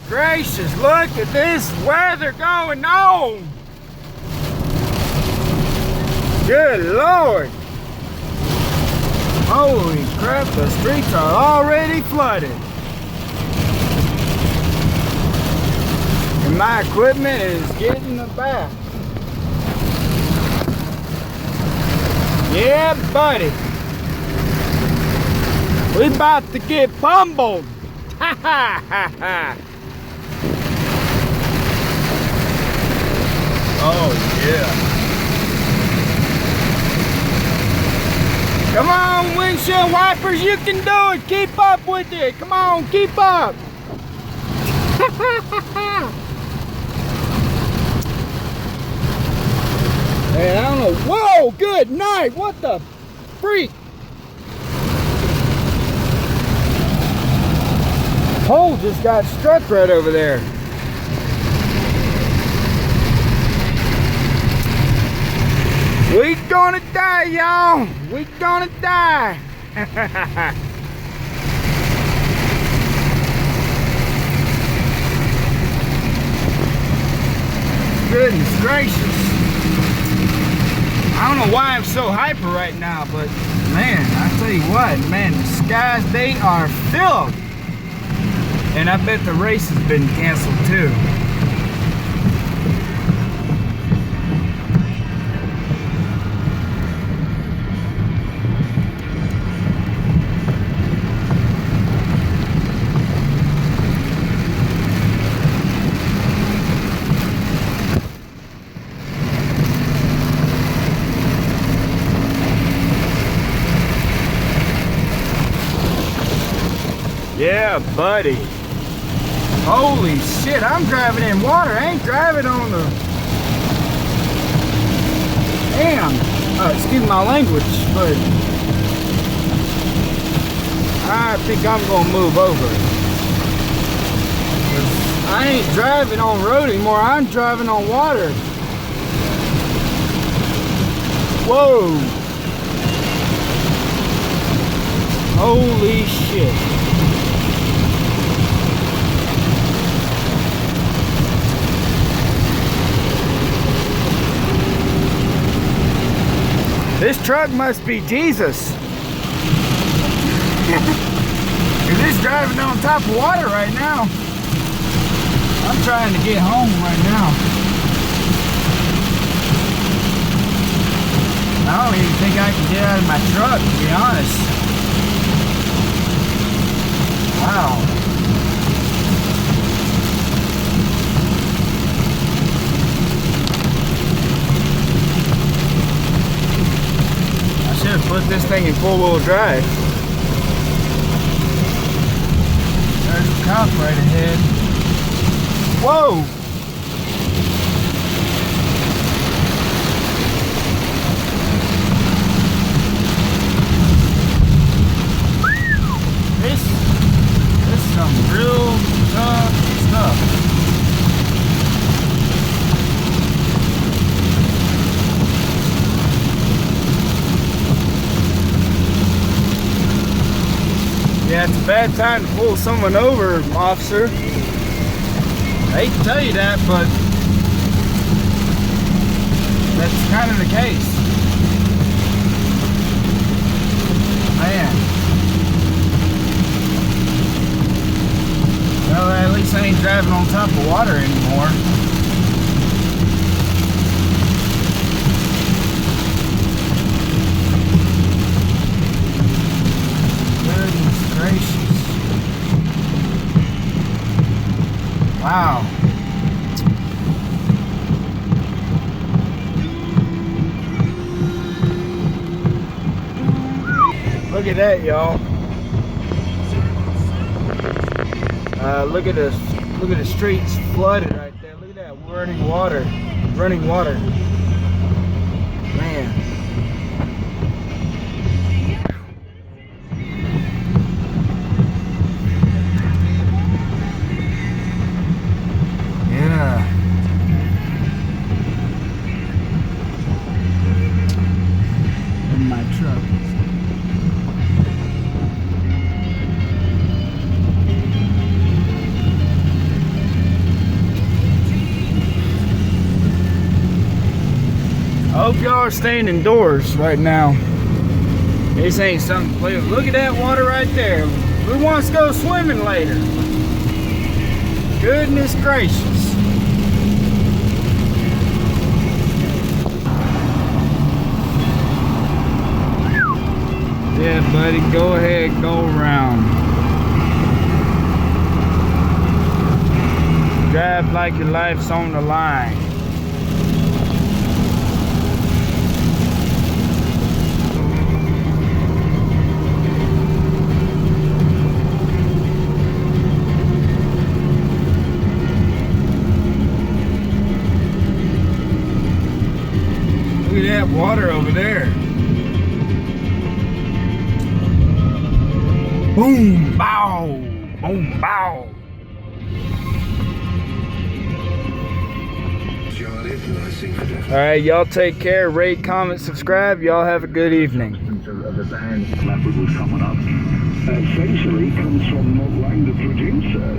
gracious, look at this weather going on. Good Lord. Holy crap, the streets are already flooded. And my equipment is getting the bath. Yeah, buddy. We about to get pummeled. Ha ha ha ha. Oh yeah. Come on, windshield wipers, you can do it. Keep up with it. Come on, keep up. Man, I don't know. Whoa, good night. What the freak? Pole just got struck right over there. We gonna die, y'all. We gonna die. Goodness gracious. I don't know why I'm so hyper right now, but man, I tell you what, man, the skies, they are filled. And I bet the race has been canceled too. Yeah, buddy. Holy shit, I'm driving in water. I ain't driving on the... Damn. Excuse my language, but... I think I'm gonna move over. I ain't driving on road anymore. I'm driving on water. Whoa. Holy shit. This truck must be Jesus. Cause it's driving on top of water right now. I'm trying to get home right now. I don't even think I can get out of my truck, to be honest. Wow. I should have put this thing in four-wheel drive. There's a cop right ahead. Whoa! This is some real tough stuff. Yeah, it's a bad time to pull someone over, officer. I hate to tell you that, but that's kind of the case. Man. Well, at least I ain't driving on top of water anymore. Goodness gracious. Wow. Look at that, y'all. Look at the streets flooded right there. Look at that running water. Man. Yeah. In my truck. hope y'all are staying indoors right now. This ain't something to play with. Look at that water right there. Who wants to go swimming later? Goodness gracious. Yeah, buddy, go ahead, go around. Drive like your life's on the line. Look at that water over there. Boom, bow, boom, bow. All right, y'all take care. Rate, comment, subscribe. Y'all have a good evening. Of the band Leopard was coming up essentially comes from Mug Lang, the producer.